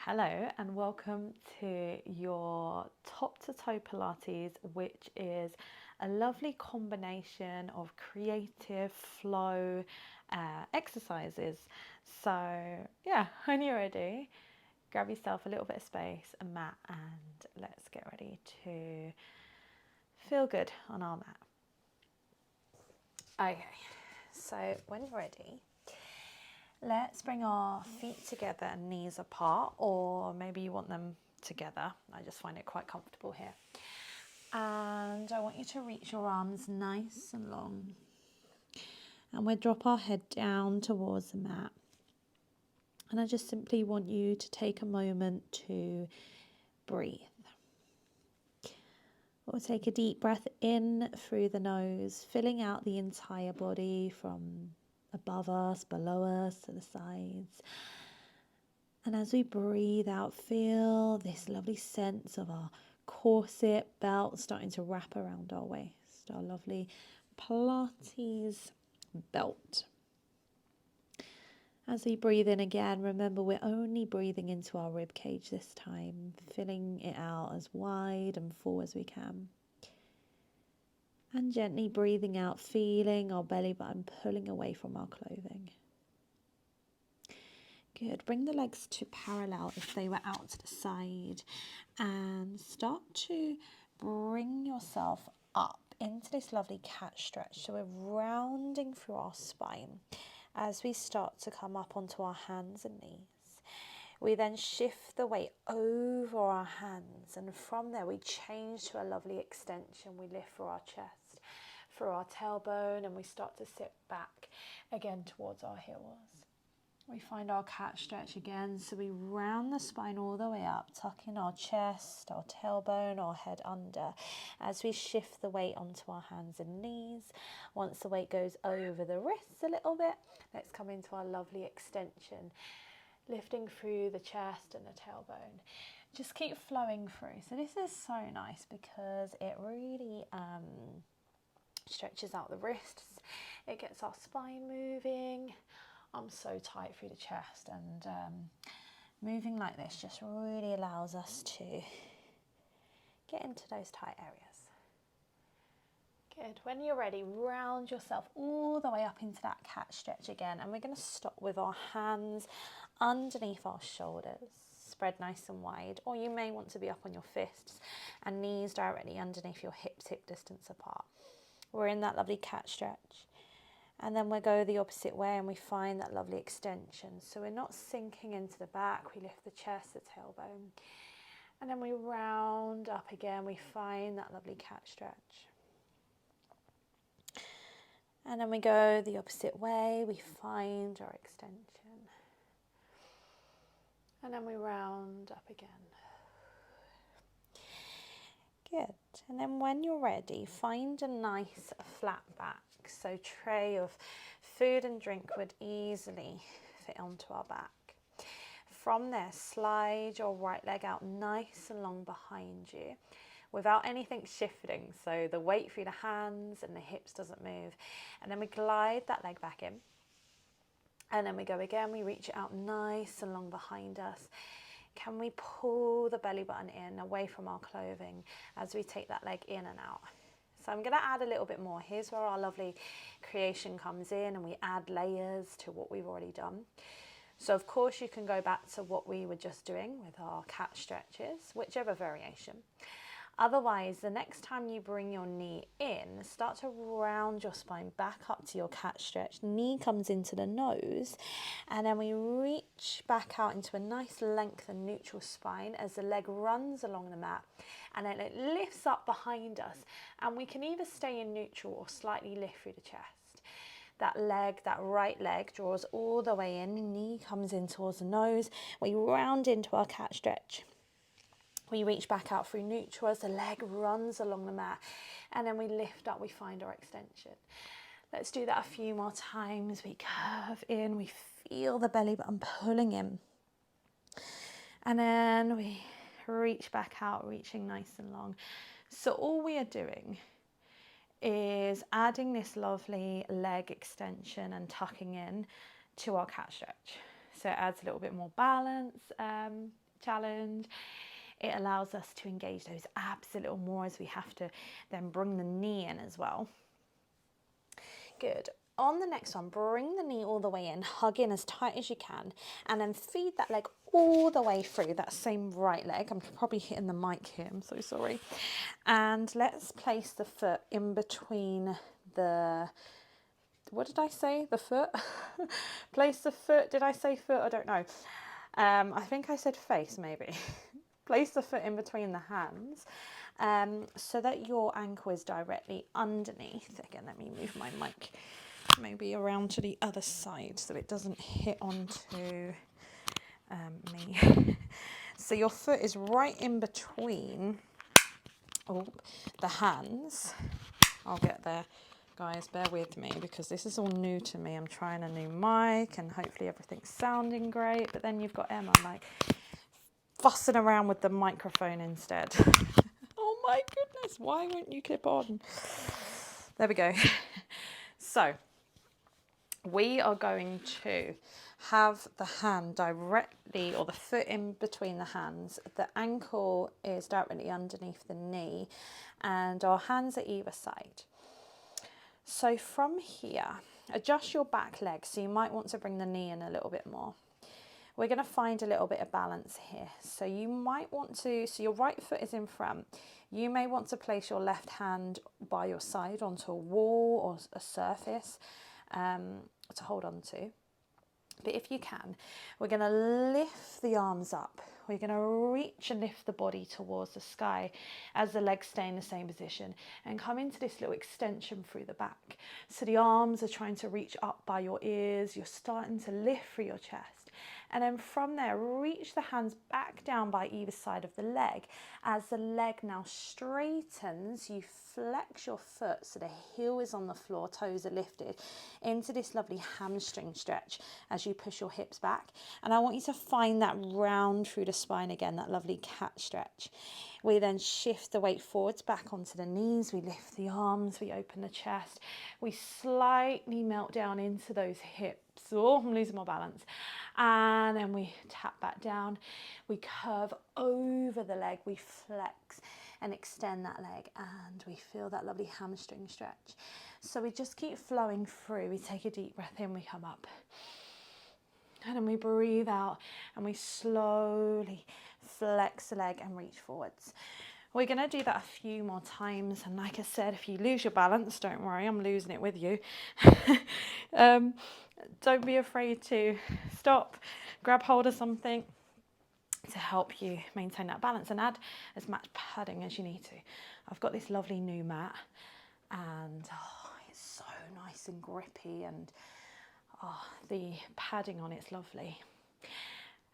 Hello and welcome to your top to toe Pilates, which is a lovely combination of creative flow exercises. So, yeah, when you're ready, grab yourself a little bit of space, a mat, and let's get ready to feel good on our mat. Okay, so when you're ready, let's bring our feet together and knees apart, or maybe you want them together. I just find it quite comfortable here. And I want you to reach your arms nice and long. And we'll drop our head down towards the mat. And I just simply want you to take a moment to breathe. We'll take a deep breath in through the nose, filling out the entire body from above us, below us, to the sides. And as we breathe out, feel this lovely sense of our corset belt starting to wrap around our waist, our lovely Pilates belt. As we breathe in again, remember we're only breathing into our rib cage this time, filling it out as wide and full as we can. And gently breathing out, feeling our belly button pulling away from our clothing. Good. Bring the legs to parallel if they were out to the side, and start to bring yourself up into this lovely cat stretch. So we're rounding through our spine as we start to come up onto our hands and knees. We then shift the weight over our hands, and from there we change to a lovely extension. We lift through our chest, through our tailbone, and we start to sit back again towards our heels. We find our cat stretch again, so we round the spine all the way up, tucking our chest, our tailbone, our head under, as we shift the weight onto our hands and knees. Once the weight goes over the wrists a little bit, let's come into our lovely extension, lifting through the chest and the tailbone. Just keep flowing through. So this is so nice because it really stretches out the wrists. It gets our spine moving. I'm so tight through the chest, and moving like this just really allows us to get into those tight areas. Good. When you're ready, round yourself all the way up into that cat stretch again, and we're going to stop with our hands underneath our shoulders, spread nice and wide, or you may want to be up on your fists and knees directly underneath your hips, hip distance apart. We're in that lovely cat stretch. And then we go the opposite way and we find that lovely extension. So we're not sinking into the back, we lift the chest, the tailbone. And then we round up again, we find that lovely cat stretch. And then we go the opposite way, we find our extension. And then we round up again. Good. And then when you're ready, find a nice flat back. So tray of food and drink would easily fit onto our back. From there, slide your right leg out nice and long behind you without anything shifting. So the weight through the hands and the hips doesn't move. And then we glide that leg back in. And then we go again, we reach it out nice and long behind us. Can we pull the belly button in away from our clothing as we take that leg in and out? So I'm going to add a little bit more. Here's where our lovely creation comes in, and we add layers to what we've already done. So of course you can go back to what we were just doing with our cat stretches, whichever variation. Otherwise, the next time you bring your knee in, start to round your spine back up to your cat stretch. Knee comes into the nose, and then we reach back out into a nice length and neutral spine as the leg runs along the mat, and then it lifts up behind us, and we can either stay in neutral or slightly lift through the chest. That leg, that right leg, draws all the way in, knee comes in towards the nose, we round into our cat stretch. We reach back out through neutral as the leg runs along the mat, and then we lift up, we find our extension. Let's do that a few more times. We curve in, we feel the belly button pulling in. And then we reach back out, reaching nice and long. So all we are doing is adding this lovely leg extension and tucking in to our cat stretch. So it adds a little bit more balance challenge. It allows us to engage those abs a little more as we have to then bring the knee in as well. Good. On the next one, bring the knee all the way in, hug in as tight as you can, and then feed that leg all the way through, that same right leg. I'm probably hitting the mic here, I'm so sorry. And let's place the foot in between the, what did I say? The foot? Place the foot, did I say foot? I don't know. I think I said face maybe. Place the foot in between the hands so that your ankle is directly underneath. Again, let me move my mic maybe around to the other side so it doesn't hit onto me. So your foot is right in between the hands. I'll get there, guys, bear with me because this is all new to me. I'm trying a new mic and hopefully everything's sounding great, but then you've got Emma like fussing around with the microphone instead. Oh my goodness, why won't you clip on? There we go. So we are going to have the hand directly, or the foot in between the hands. The ankle is directly underneath the knee and our hands at either side. So from here, adjust your back leg. So you might want to bring the knee in a little bit more. We're going to find a little bit of balance here. So you might want to, so your right foot is in front. You may want to place your left hand by your side onto a wall or a surface to hold on to. But if you can, we're going to lift the arms up. We're going to reach and lift the body towards the sky as the legs stay in the same position and come into this little extension through the back. So the arms are trying to reach up by your ears. You're starting to lift through your chest. And then from there, reach the hands back down by either side of the leg. As the leg now straightens, you flex your foot so the heel is on the floor, toes are lifted into this lovely hamstring stretch as you push your hips back. And I want you to find that round through the spine again, that lovely cat stretch. We then shift the weight forwards back onto the knees. We lift the arms, we open the chest. We slightly melt down into those hips. Oh, I'm losing my balance. And then we tap back down. We curve over the leg. We flex and extend that leg. And we feel that lovely hamstring stretch. So we just keep flowing through. We take a deep breath in, we come up. And then we breathe out and we slowly flex the leg and reach forwards. We're going to do that a few more times. And like I said, if you lose your balance, don't worry, I'm losing it with you. Don't be afraid to stop, grab hold of something to help you maintain that balance and add as much padding as you need to. I've got this lovely new mat and it's so nice and grippy and the padding on it's lovely.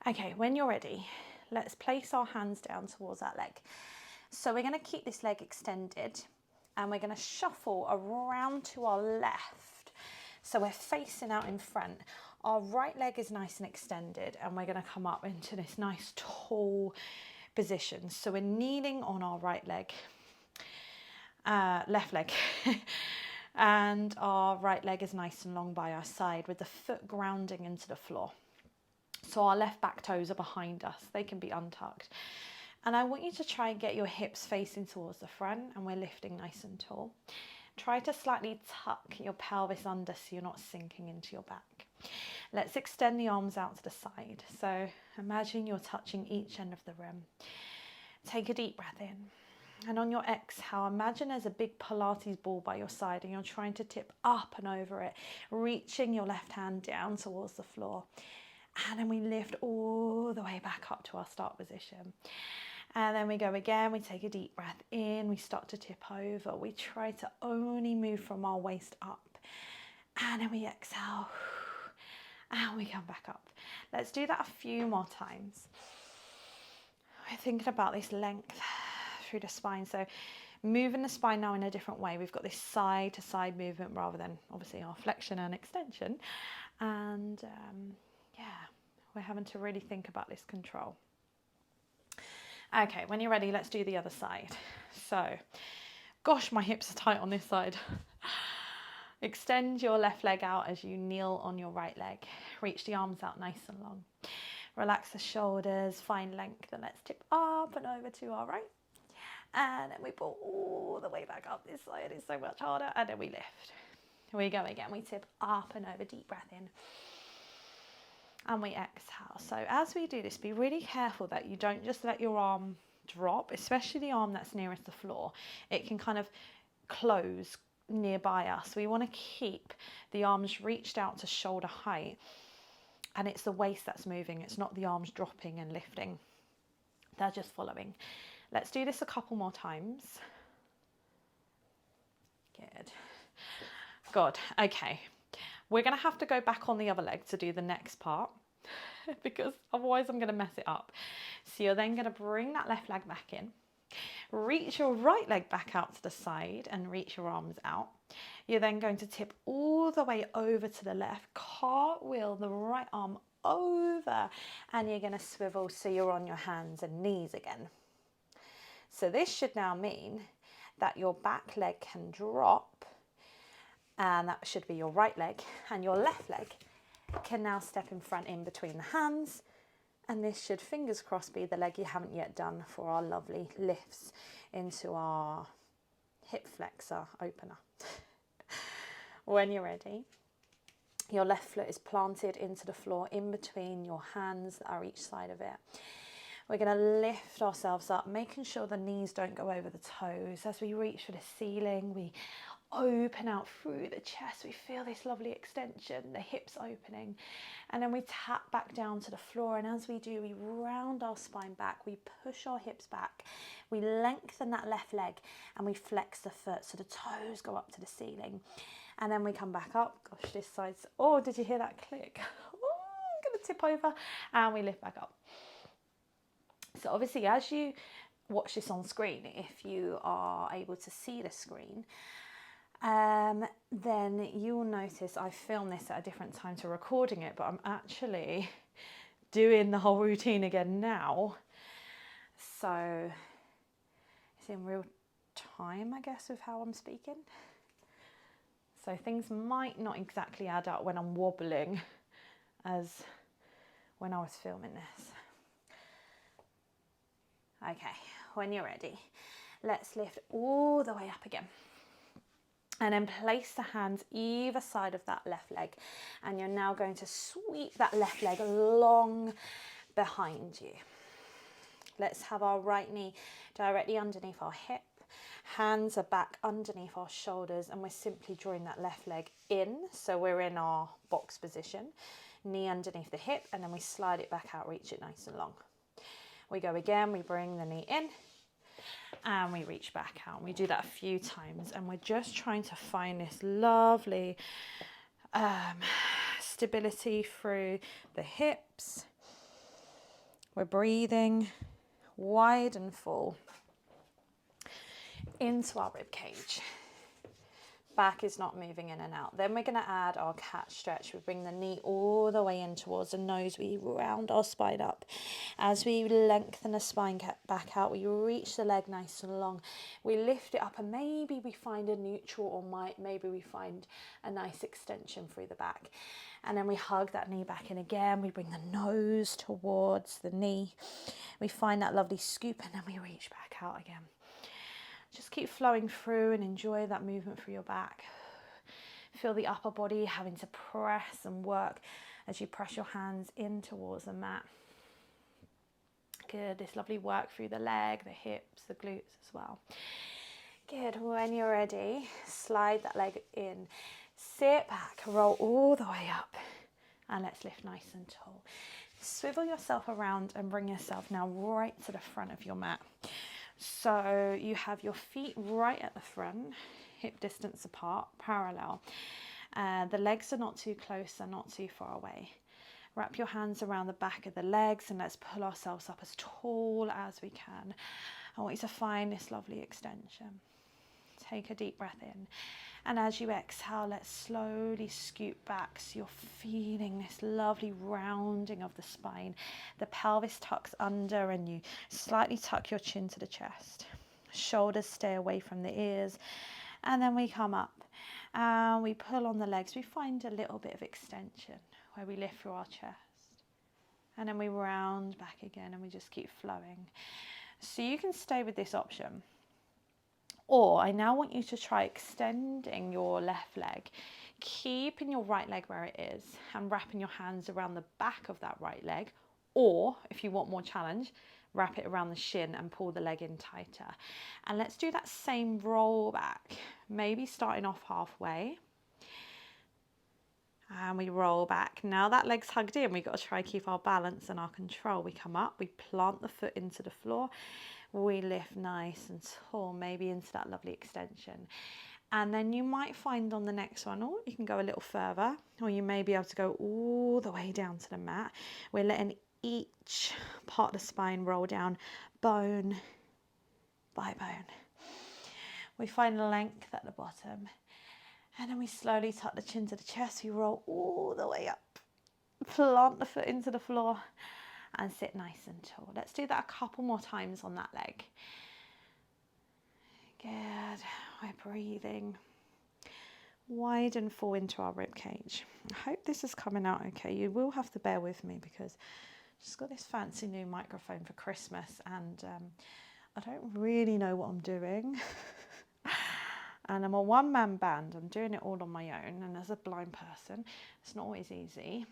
Okay, when you're ready, let's place our hands down towards that leg. So we're going to keep this leg extended and we're going to shuffle around to our left. So we're facing out in front. Our right leg is nice and extended and we're going to come up into this nice tall position. So we're kneeling on our right leg, left leg. And our right leg is nice and long by our side with the foot grounding into the floor. So our left back toes are behind us. They can be untucked. And I want you to try and get your hips facing towards the front and we're lifting nice and tall. Try to slightly tuck your pelvis under so you're not sinking into your back. Let's extend the arms out to the side. So imagine you're touching each end of the rim. Take a deep breath in. And on your exhale, imagine there's a big Pilates ball by your side and you're trying to tip up and over it, reaching your left hand down towards the floor. And then we lift all the way back up to our start position. And then we go again, we take a deep breath in, we start to tip over. We try to only move from our waist up. And then we exhale, and we come back up. Let's do that a few more times. We're thinking about this length through the spine. So moving the spine now in a different way. We've got this side to side movement rather than obviously our flexion and extension. And yeah, we're having to really think about this control. Okay, when you're ready, let's do the other side. So, gosh, my hips are tight on this side. Extend your left leg out as you kneel on your right leg. Reach the arms out nice and long. Relax the shoulders, find length, and let's tip up and over to our right. And then we pull all the way back up. This side is so much harder. And then we lift. Here we go again. We tip up and over, deep breath in. And we exhale. So as we do this, be really careful that you don't just let your arm drop, especially the arm that's nearest the floor. It can kind of close nearby us. We want to keep the arms reached out to shoulder height, and it's the waist that's moving. It's not the arms dropping and lifting. They're just following. Let's do this a couple more times. Good. Good. Okay. We're going to have to go back on the other leg to do the next part because otherwise I'm going to mess it up. So you're then going to bring that left leg back in. Reach your right leg back out to the side and reach your arms out. You're then going to tip all the way over to the left, cartwheel the right arm over, and you're going to swivel so you're on your hands and knees again. So this should now mean that your back leg can drop, and that should be your right leg, and your left leg can now step in front in between the hands. And this should, fingers crossed, be the leg you haven't yet done for our lovely lifts into our hip flexor opener. When you're ready, your left foot is planted into the floor in between your hands that are each side of it. We're going to lift ourselves up, making sure the knees don't go over the toes. As we reach for the ceiling, we open out through the chest. We feel this lovely extension, the hips opening, and then we tap back down to the floor. And as we do, we round our spine back, we push our hips back, we lengthen that left leg, and we flex the foot so the toes go up to the ceiling. And then we come back up. Gosh, this side's, oh, did you hear that click? Oh, I'm going to tip over, and we lift back up. So obviously, as you watch this on screen, if you are able to see the screen, then you will notice I filmed this at a different time to recording it, but I'm actually doing the whole routine again now. So it's in real time, I guess, with how I'm speaking. So things might not exactly add up when I'm wobbling as when I was filming this. Okay, when you're ready, let's lift all the way up again. And then place the hands either side of that left leg. And you're now going to sweep that left leg long behind you. Let's have our right knee directly underneath our hip. Hands are back underneath our shoulders, and we're simply drawing that left leg in. So we're in our box position. Knee underneath the hip, and then we slide it back out, reach it nice and long. We go again, we bring the knee in, and we reach back out. We do that a few times, and we're just trying to find this lovely stability through the hips. We're breathing wide and full into our rib cage. Back is not moving in and out. Then we're going to add our cat stretch. We bring the knee all the way in towards the nose. We round our spine up. As we lengthen the spine back out, we reach the leg nice and long. We lift it up, and maybe we find a neutral, or maybe we find a nice extension through the back. And then we hug that knee back in again. We bring the nose towards the knee. We find that lovely scoop, and then we reach back out again. Just keep flowing through and enjoy that movement through your back. Feel the upper body having to press and work as you press your hands in towards the mat. Good, this lovely work through the leg, the hips, the glutes as well. Good, when you're ready, slide that leg in. Sit back, roll all the way up, and let's lift nice and tall. Swivel yourself around and bring yourself now right to the front of your mat. So you have your feet right at the front, hip distance apart, parallel. The legs are not too close, they're not too far away. Wrap your hands around the back of the legs, and let's pull ourselves up as tall as we can. I want you to find this lovely extension. Take a deep breath in. And as you exhale, let's slowly scoot back so you're feeling this lovely rounding of the spine. The pelvis tucks under, and you slightly tuck your chin to the chest. Shoulders stay away from the ears. And then we come up and we pull on the legs. We find a little bit of extension where we lift through our chest. And then we round back again and we just keep flowing. So you can stay with this option. Or I now want you to try extending your left leg, keeping your right leg where it is and wrapping your hands around the back of that right leg. Or if you want more challenge, wrap it around the shin and pull the leg in tighter. And let's do that same roll back, maybe starting off halfway. And we roll back. Now that leg's hugged in, we've got to try and keep our balance and our control. We come up, we plant the foot into the floor, we lift nice and tall, maybe into that lovely extension. And then you might find on the next one, or you can go a little further, or you may be able to go all the way down to the mat. We're letting each part of the spine roll down, bone by bone. We find length at the bottom. And then we slowly tuck the chin to the chest. We roll all the way up. Plant the foot into the floor and sit nice and tall. Let's do that a couple more times on that leg. Good. We're breathing. Wide and full into our rib cage. I hope this is coming out okay. You will have to bear with me because I've just got this fancy new microphone for Christmas and I don't really know what I'm doing. And I'm a one-man band. I'm doing it all on my own. And as a blind person, it's not always easy.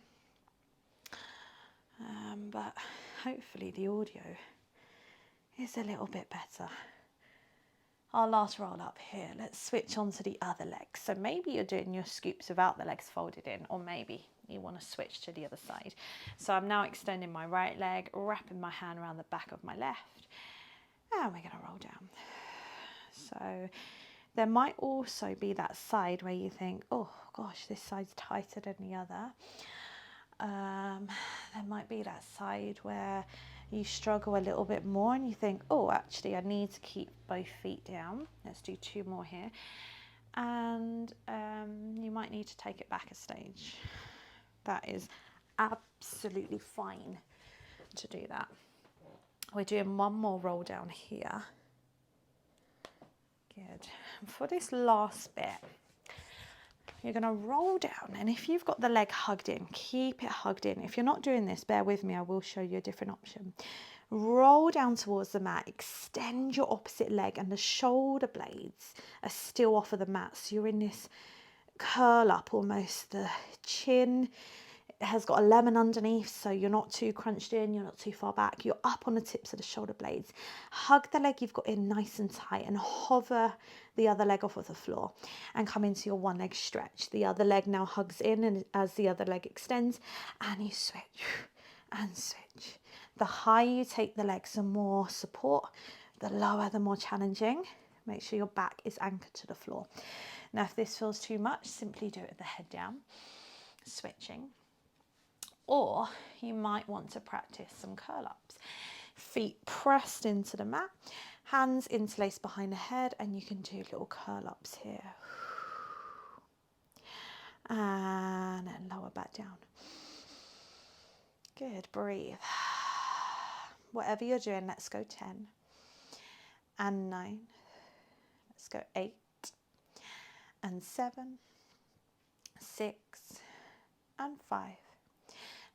But hopefully the audio is a little bit better. Our last roll up here. Let's switch on to the other leg. So maybe you're doing your scoops without the legs folded in, or maybe you want to switch to the other side. So I'm now extending my right leg, wrapping my hand around the back of my left. And we're going to roll down. So there might also be that side where you think, oh gosh, this side's tighter than the other. There might be that side where you struggle a little bit more and you think, oh, actually I need to keep both feet down. Let's do 2 more here. And you might need to take it back a stage. That is absolutely fine to do that. We're doing 1 more roll down here. Good. And for this last bit, you're going to roll down, and if you've got the leg hugged in, keep it hugged in. If you're not doing this, bear with me, I will show you a different option. Roll down towards the mat, extend your opposite leg, and the shoulder blades are still off of the mat. So you're in this curl up almost. The chin has got a lemon underneath, so you're not too crunched in, you're not too far back. You're up on the tips of the shoulder blades. Hug the leg you've got in nice and tight and hover the other leg off of the floor and come into your 1 leg stretch. The other leg now hugs in, and as the other leg extends, and you switch and switch. The higher you take the legs, the more support. The lower, the more challenging. Make sure your back is anchored to the floor. Now, if this feels too much, simply do it with the head down, switching. Or you might want to practice some curl-ups. Feet pressed into the mat, hands interlaced behind the head, and you can do little curl-ups here. And then lower back down. Good, breathe. Whatever you're doing, let's go 10 and 9. Let's go 8 and 7, 6 and 5.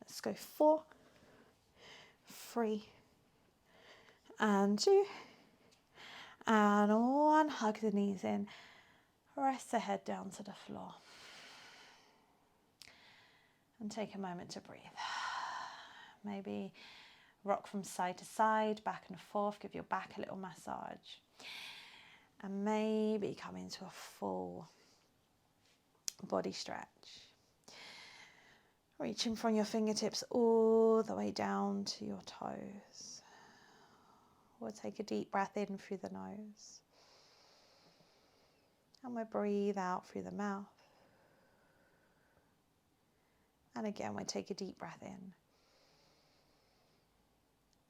Let's go 4, 3 and 2 and 1. Hug the knees in. Rest the head down to the floor. And take a moment to breathe. Maybe rock from side to side, back and forth. Give your back a little massage. And maybe come into a full body stretch. Reaching from your fingertips all the way down to your toes. We'll take a deep breath in through the nose. And we'll breathe out through the mouth. And again, we'll take a deep breath in.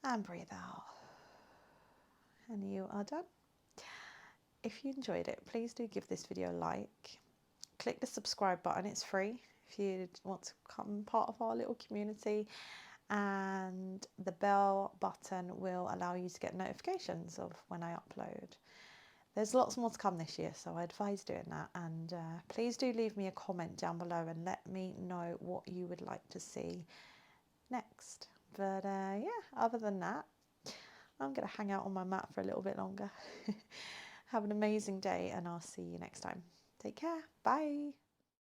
And breathe out. And you are done. If you enjoyed it, please do give this video a like. Click the subscribe button, it's free if you want to become part of our little community, and the bell button will allow you to get notifications of when I upload. There's lots more to come this year, so I advise doing that, and please do leave me a comment down below and let me know what you would like to see next. But yeah, other than that, I'm going to hang out on my mat for a little bit longer. Have an amazing day, and I'll see you next time. Take care. Bye.